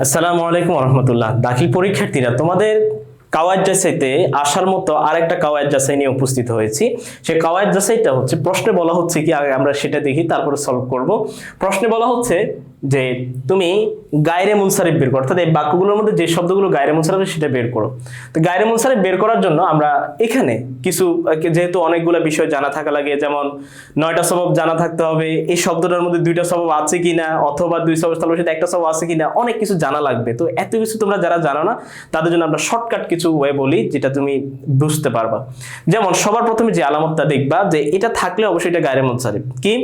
আসসালামু আলাইকুম রহমতুল্লাহ। দাখিল পরীক্ষার্থীরা, তোমাদের কাওয়ায়েদ যাচাইতে আসার মতো আরেকটা কাওয়ায়েদ যাচাই নিয়ে উপস্থিত হয়েছি। সেই কাওয়ায়েদ যাচাইটা হচ্ছে, প্রশ্নে বলা হচ্ছে কি, আগে আমরা সেটা দেখি তারপরে সলভ করব। প্রশ্নে বলা হচ্ছে যে তুমি গায়রে মুনসারিফ বের করো, অর্থাৎ এই বাক্যগুলোর মধ্যে যে শব্দগুলো গায়রে মুনসারিফ সেটা বের করো। তো গায়রে মুনসারিফ বের করার জন্য আমরা এখানে কিছু, যেহেতু অনেকগুলো বিষয় জানা থাকা লাগে, যেমন 9টা সবব জানা থাকতে হবে, এই শব্দটার মধ্যে 2টা সবব আছে কিনা, অথবা 2 সবব তাহলে সাথে একটা সবব আছে কিনা, অনেক কিছু জানা লাগবে। তো এত কিছু তোমরা যারা জানো না তাদের জন্য আমরা শর্টকাট কিছু ওয়ে বলি যেটা তুমি বুঝতে পারবা। যেমন সবার প্রথমে যে আলামতটা দেখবা, যে এটা থাকলে অবশ্যই এটা গায়রে মুনসারিফ। কি?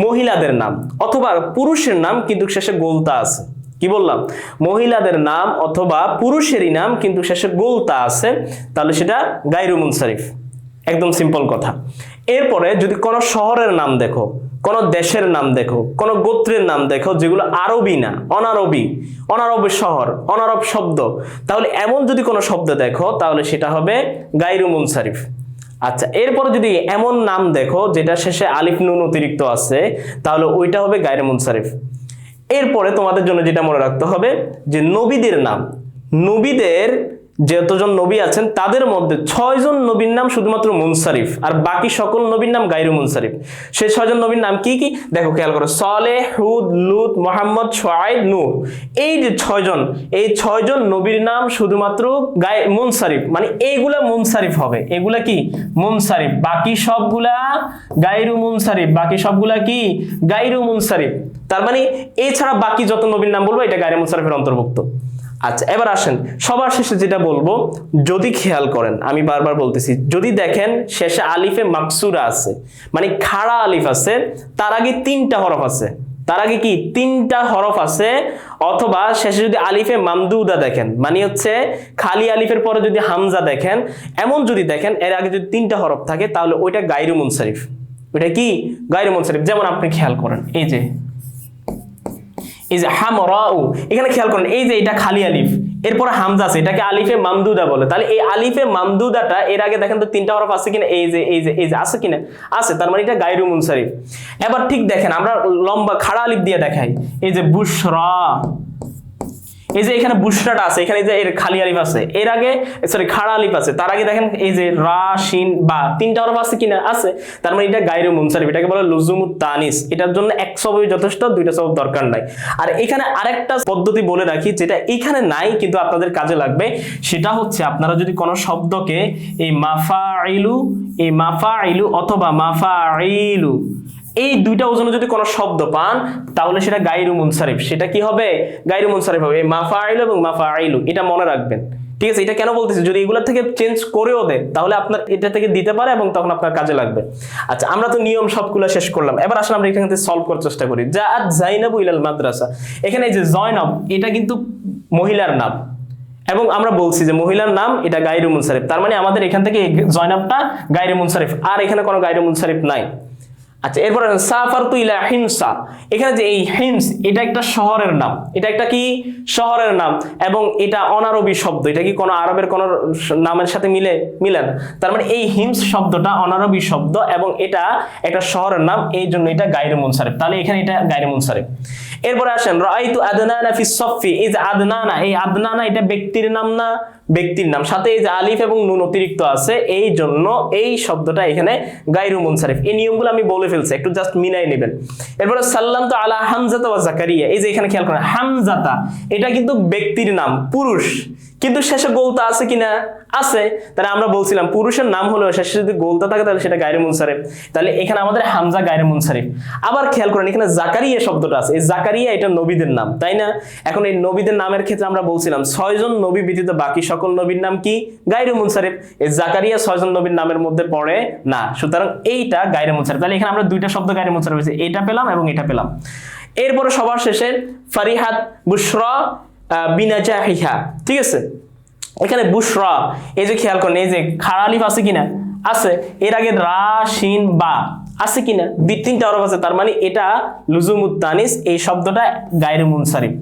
মহিলাদের নাম অথবা পুরুষের নাম কিন্তু শেষে গোলতা আছে। কি বললাম? মহিলাদের নাম অথবা পুরুষেরই নাম কিন্তু শেষে গোলতা আছে, তাহলে সেটা গায়রু মুনসারিফ। একদম সিম্পল কথা। এরপরে যদি কোনো শহরের নাম দেখো, কোন দেশের নাম দেখো, কোন গোত্রের নাম দেখো যেগুলো আরবি না, অনারবি, অনারব শহর, অনারব শব্দ, তাহলে এমন যদি কোনো শব্দ দেখো তাহলে সেটা হবে গায়রু মুনসারিফ। আচ্ছা, এরপরে যদি এমন নাম দেখো যেটা শেষে আলিফ নুন অতিরিক্ত আছে, তাহলে ওইটা হবে গায়রে মুনসারিফ। এরপরে তোমাদের জন্য যেটা মনে রাখতে হবে যে নবীদের নাম, নবীদের যতজন নবী আছেন তাদের মধ্যে 6 জন নবীর নাম শুধুমাত্র মুনসারিফ, আর বাকি সকল নবীর নাম গায়রু মুনসারিফ। সেই 6 জন নবীর নাম কি কি দেখো, খেয়াল করো। সালেহ, হুদ, লুত, মুহাম্মদ, শুআয়ব, নূহ। এই যে 6 জন, এই 6 জন নবীর নাম শুধুমাত্র মুনসারিফ, মানে এইগুলা মুনসারিফ হবে। এগুলা কি? মুনসারিফ। বাকি সবগুলা গায়রু মুনসারিফ। বাকি সবগুলা কি? গায়রু মুনসারিফ। তার মানে এছাড়া বাকি যত নবীর নাম বলবো এটা গায়রু মুনসারিফের অন্তর্ভুক্ত। আচ্ছা, এবার আসেন সবার শেষে যেটা বলবো, যদি খেয়াল করেন, আমি বারবার বলতেছি, যদি দেখেন শেষে আলিফে মাকসুরা আছে, মানে খাড়া আলিফ আছে, তার আগে 3টা হরফ আছে, তার আগে কি 3টা হরফ আছে, অথবা শেষে যদি আলিফে মামদুদা দেখেন, মানে হচ্ছে খালি আলিফের পরে যদি হামজা দেখেন, এমন যদি দেখেন এর আগে যদি 3টা হরফ থাকে, তাহলে ওইটা গায়রু মুনসারিফ। ওইটা কি? গায়রু মুনসারিফ। যেমন আপনি খেয়াল করেন, এই যে হামরাউ, এখানে খেয়াল করেন, এই যে এটা খালি আলিফ, এরপর হামজা আছে, এটাকে আলিফে মামদুদা বলে। তাহলে এই আলিফে মামদুদাটা এর আগে দেখেন তো 3টা হরফ আছে কিনা, এই যে আছে কিনা, আছে, তার মানে এটা গায়রু মুনসারিফ। এবার ঠিক দেখেন, আমরা লম্বা খাড়া আলিফ দিয়ে দেখাই, এই যে বুশরা, এই যে এখানে বুশরাটা আছে, এখানে যে এর খালি আলিফ আছে, এর আগে সরি খাড়া আলিফ আছে, তার আগে দেখেন এই যে রা, শিন, বা, 3টা হরফ আছে কিনা, আছে, তার মানে এটা গায়রু মুনসারিফ। এটাকে বলে লুজুমুত তানিস। এটার জন্য এক সববই যথেষ্ট, 2টা সবব দরকার নাই। আর এখানে আরেকটা পদ্ধতি বলে রাখি, যেটা এখানে নাই কিন্তু আপনাদের কাজে লাগবে, সেটা হচ্ছে আপনারা যদি কোনো শব্দকে এই মাফাইলু অথবা মাফাইলু, এই 2টা ওজনে যদি কোনো শব্দ পান, তাহলে সেটা গায়রু মুনসারিফ। সেটা কি হবে? গায়রু মুনসারিফ হবে। এই মাফাইলু এবং মাফাইলু এটা মনে রাখবেন, ঠিক আছে? এটা কেন বলতেছি, যদি এগুলা থেকে চেঞ্জ করেও দেয় তাহলে আপনার এটা থেকে দিতে পারে এবং তখন আপনার কাজে লাগবে। আচ্ছা, আমরা তো নিয়ম সবগুলো শেষ করলাম, এবার আসলে আমরা এখান থেকে সলভ করার চেষ্টা করি। জাআত যায়নাবু ইলাল মাদ্রাসা, এখানে এই যে জয়নব, এটা কিন্তু মহিলার নাম, এবং আমরা বলছি যে মহিলার নাম এটা গায়রু মুনসারিফ, তার মানে আমাদের এখান থেকে জয়নবটা গায়রু মুনসারিফ, আর এখানে কোনো গায়রু মুনসারিফ নাই। আচ্ছা, এরপর সাফারতু ইলা হিমসা, এখানে যে এই হিমস, এটা একটা শহরের নাম, এটা একটা কি শহরের নাম, এবং এটা অনারবি শব্দ, এটা কি কোনো আরবের কোনো নামের সাথে মিলে না, তার মানে এই হিমস শব্দটা অনারবি শব্দ এবং এটা একটা শহরের নাম, এই জন্য এটা গায়রু মুনসারিফ। তাহলে এখানে এটা গায়রু মুনসারিফ। এরপরে আসেন রাআইতু আদনানা ফিস সফফি, এই যে আদনানা, এই আদনানা এটা ব্যক্তির নাম না? ব্যক্তির নাম, সাথে এই যে আলিফ এবং নুন অতিরিক্ত আছে, এই জন্য এই শব্দটা এখানে গায়রু মুনসারিফ। এই নিয়মগুলো আমি বলে ফেলছি, একটু জাস্ট মিলাই নেবেন। এরপরে সাল্লামতু আলা হামজাতা ওয়া জাকারিয়া, এই যে এখানে খেয়াল করেন, হামজাতা এটা কিন্তু ব্যক্তির নাম, পুরুষ, কিন্তু শেষে গোলতা আছে কিনা? আছে। তাহলে আমরা বলছিলাম পুরুষের নাম হলেও শেষে যদি গোলতা থাকে তাহলে সেটা গায়রু মুনসারিফ। তাহলে এখানে আমাদের হামজা গায়রু মুনসারিফ। আবার খেয়াল করেন, এখানে জাকারিয়া শব্দটা আছে, এই জাকারিয়া এটা নবীদের নাম, তাই না? এখন এই নবীদের নামের ক্ষেত্রে আমরা বলছিলাম 6 জন নবী ব্যতীত বাকি সকল নবীর নাম কি? গায়রু মুনসারিফ। এই জাকারিয়া 6 জন নবীর নামের মধ্যে পড়ে না, সুতরাং এইটা গায়রু মুনসারিফ। তাহলে এখানে আমরা 2টা শব্দ গায়রু মুনসারিফ হয়েছে, এটা পেলাম এবং এটা পেলাম। এরপরে সবার শেষে ফারিহাত বুশরা বিনাজাহিহা, ঠিক আছে? এখানে বুশরা, এই যে খেয়াল করেন, এই যে খাড়া আলিফ আছে কিনা? আছে। এর আগে রা, শিন, বা আছে কিনা? 3টা হরফ আছে, তার মানে এটা লুজুমুত তানিস, এই শব্দটা গায়রু মুনসারিফ।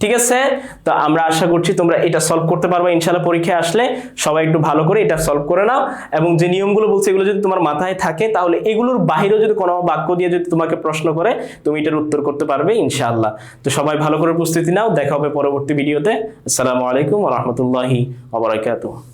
ঠিক আছে, তো আমরা আশা করছি তোমরা এটা সলভ করতে পারবে ইনশাআল্লাহ। পরীক্ষায় আসলে সবাই একটু ভালো করে এটা সলভ করে নাও, এবং যে নিয়মগুলো বলছে এগুলো যদি তোমার মাথায় থাকে তাহলে এগুলোর বাহিরেও যদি কোনো বাক্য দিয়ে যদি তোমাকে প্রশ্ন করে তুমি এটার উত্তর করতে পারবে ইনশাআল্লাহ। তো সবাই ভালো করে প্রস্তুতি নাও, দেখা হবে পরবর্তী ভিডিওতে। আসসালামু আলাইকুম ওয়া রাহমাতুল্লাহি ওয়া বারাকাতুহু।